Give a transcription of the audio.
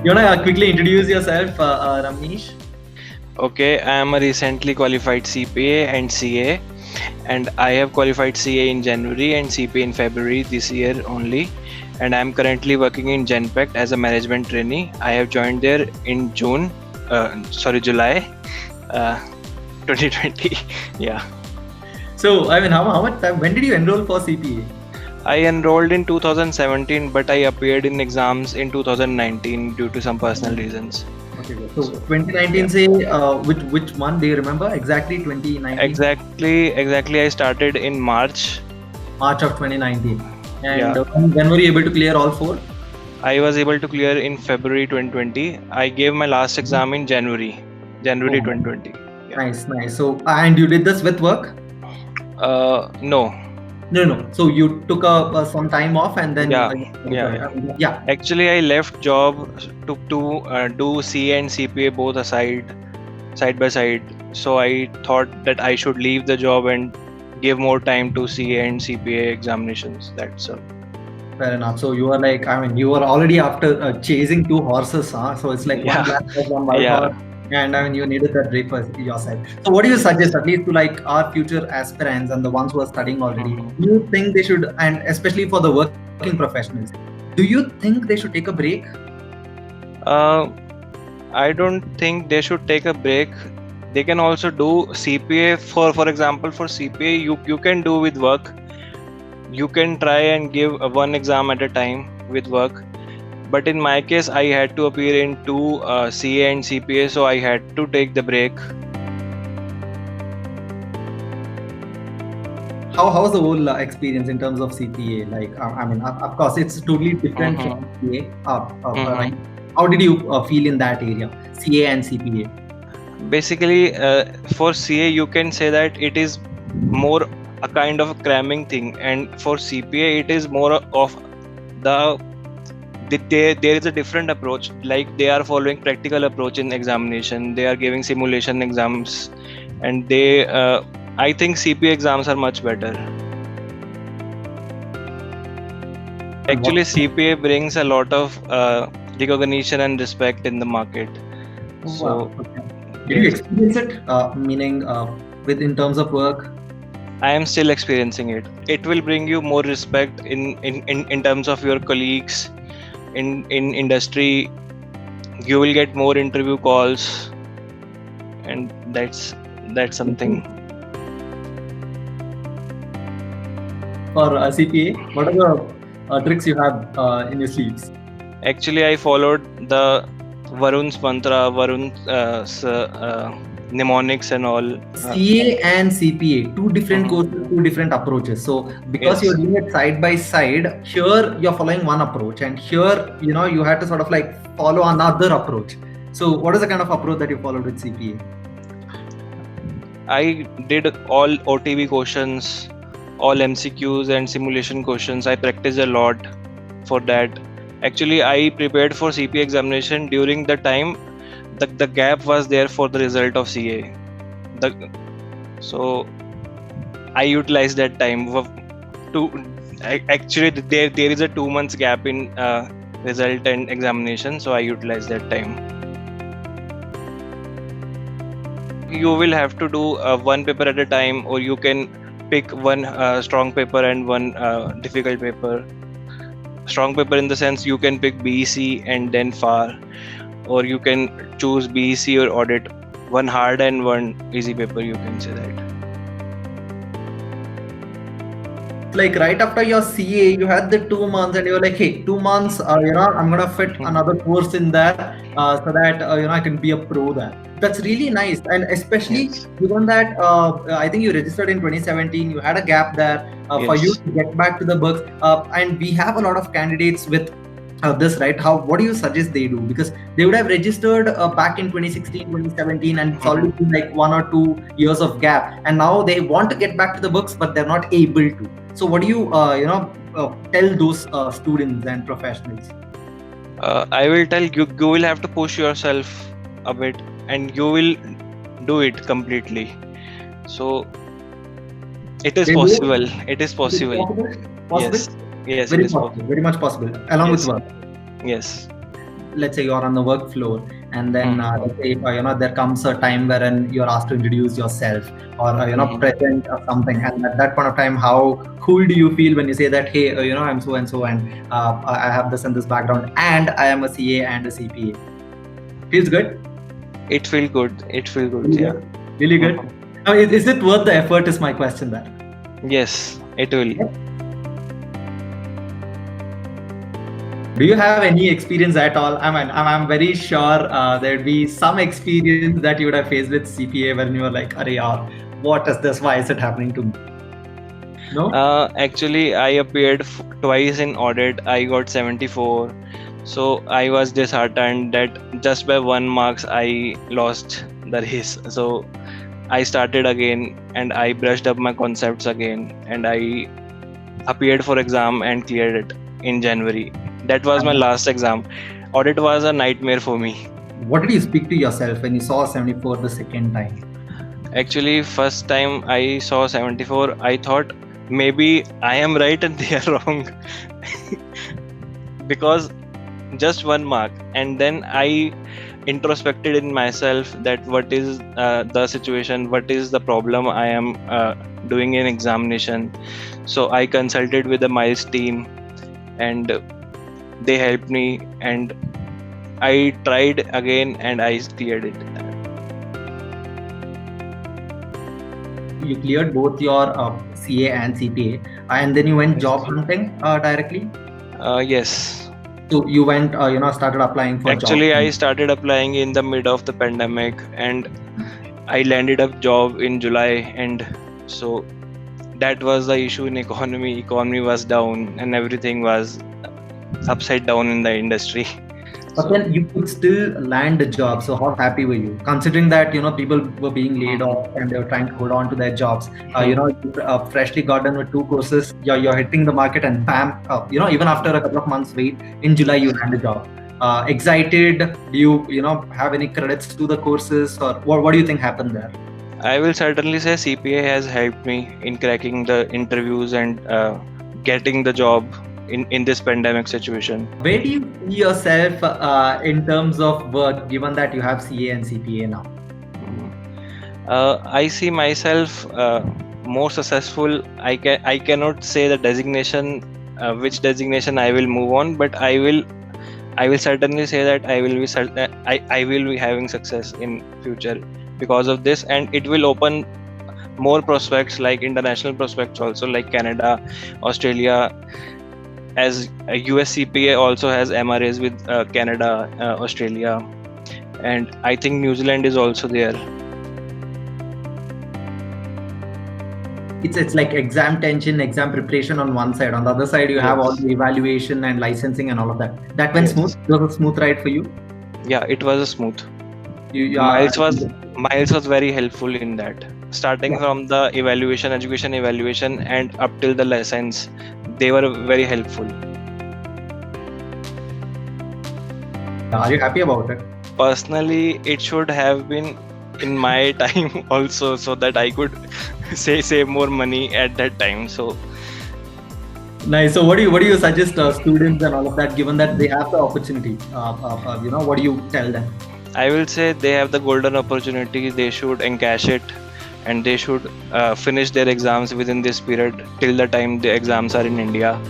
You wanna quickly introduce yourself, Ramesh? Okay, I am a recently qualified CPA and CA, and I have qualified CA in January and CPA in February this year only. And I am currently working in Genpact as a management trainee. I have joined there in July, 2020. Yeah. So, I mean, how much time? When did you enroll for CPA? I enrolled in 2017, but I appeared in exams in 2019 due to some personal reasons. Okay, good. So 2019, say, which month do you remember exactly? 2019. Exactly. I started in March. March of 2019. And Yeah. when were you able to clear all four? I was able to clear in February 2020. I gave my last exam in January Oh, 2020. Yeah. nice. So, and you did this with work? No. No. So you took some time off and then Yeah. Actually, I left job to do CA and CPA both side by side. So I thought that I should leave the job and give more time to CA and CPA examinations. That's all. Fair enough. So you were like, I mean, you were already after chasing two horses, huh? So it's like one black horse, one white horse. And I mean, you needed that break for yourself. So what do you suggest, at least to like our future aspirants and the ones who are studying already? Do you think they should, and especially for the working professionals, do you think they should take a break? I don't think they should take a break. They can also do CPA. For example, for CPA, you can do with work. You can try and give one exam at a time with work. But in my case, I had to appear in two CA and CPA, so I had to take the break. How's the whole experience in terms of CPA? Like, I mean, of course, it's totally different from CA. Right? How did you feel in that area, CA and CPA? Basically, for CA, you can say that it is more a kind of a cramming thing, and for CPA, it is more of there is a different approach. Like, they are following practical approach in examination. They are giving simulation exams, and I think CPA exams are much better. Actually, CPA brings a lot of recognition and respect in the market. So, did you experience it? Meaning, in terms of work? I am still experiencing it. It will bring you more respect in terms of your colleagues in industry. You will get more interview calls, and that's something. For CPA, what are the tricks you have in your sleeves? Actually, I followed the Varun's mantra, mnemonics and all. CA and CPA, two different courses, two different approaches. So because you're doing it side by side, here you're following one approach, and here you had to sort of like follow another approach. So what is the kind of approach that you followed with CPA? I did all OTV questions, all MCQs and simulation questions. I practiced a lot for that. Actually, I prepared for CPA examination during the time the gap was there for the result of CA. So I utilized that time actually there is a 2 months gap in result and examination, so I utilized that time. You will have to do one paper at a time, or you can pick one strong paper and one difficult paper. Strong paper in the sense you can pick BEC and then FAR, or you can choose BEC or audit, one hard and one easy paper, you can say that. Like right after your CA, you had the 2 months and you were like, hey, 2 months, I'm gonna fit another course in there so that I can be a pro there. That's really nice. And especially given that I think you registered in 2017, you had a gap there for you to get back to the books, and we have a lot of candidates with this, right? What do you suggest they do? Because they would have registered back in 2016, 2017, and it's already been like 1 or 2 years of gap, and now they want to get back to the books, but they're not able to. So what do you tell those students and professionals? I will tell you will have to push yourself a bit, and you will do it completely. So it is possible. It is possible. Yes, very much possible, along with work. Yes. let's say you're on the work floor, and then let's say, there comes a time wherein you're asked to introduce yourself, or present something, and at that point of time, how cool do you feel when you say that, hey, I'm so and so, and I have this and this background, and I am a CA and a CPA? Feels good? It feels good. Yeah. Really good. Is it worth the effort? Is my question there. Yes, it will. Do you have any experience at all? I'm very sure there'd be some experience that you would have faced with CPA when you were like, "Arey yaar, what is this? Why is it happening to me?" No. Actually, I appeared twice in audit. I got 74. So I was disheartened that just by 1 marks I lost the race. So I started again and I brushed up my concepts again, and I appeared for exam and cleared it in January. That was my last exam. Audit was a nightmare for me. What did you speak to yourself when you saw 74 the second time? Actually, first time I saw 74, I thought maybe I am right and they are wrong. Because just 1 mark, and then I introspected in myself that what is the situation, what is the problem I am doing in examination. So I consulted with the Miles team, and they helped me, and I tried again and I cleared it. You cleared both your CA and CPA, and then you went job hunting directly? Yes. So you went, started applying for jobs? Actually, I started applying in the mid of the pandemic, and I landed a job in July, and so that was the issue in economy. Economy was down and everything was upside down in the industry. But then you could still land a job. So how happy were you? Considering that, people were being laid off and they were trying to hold on to their jobs. You freshly got done with 2 courses. You're hitting the market, and bam, even after a couple of months wait, in July you land a job. Excited? Do you, have any credits to the courses, or what do you think happened there? I will certainly say CPA has helped me in cracking the interviews and getting the job in this pandemic situation. Where do you see yourself in terms of work, given that you have CA and CPA now? I see myself more successful. I cannot say the designation, which designation I will move on, but I will certainly say that I will be having success in future because of this, and it will open more prospects, like international prospects also, like Canada, Australia. As a US CPA also has MRAs with Canada, Australia, and I think New Zealand is also there. It's like exam tension, exam preparation on one side. On the other side, you have all the evaluation and licensing and all of that. That went smooth? It was a smooth ride for you? Yeah, it was a smooth. Miles was very helpful in that. Starting from the education evaluation, and up till the license, they were very helpful. Are you happy about it? Personally, it should have been in my time also, so that I could save more money at that time. So nice. So what do you suggest students and all of that, given that they have the opportunity? What do you tell them? I will say they have the golden opportunity. They should encash it, and they should finish their exams within this period till the time the exams are in India.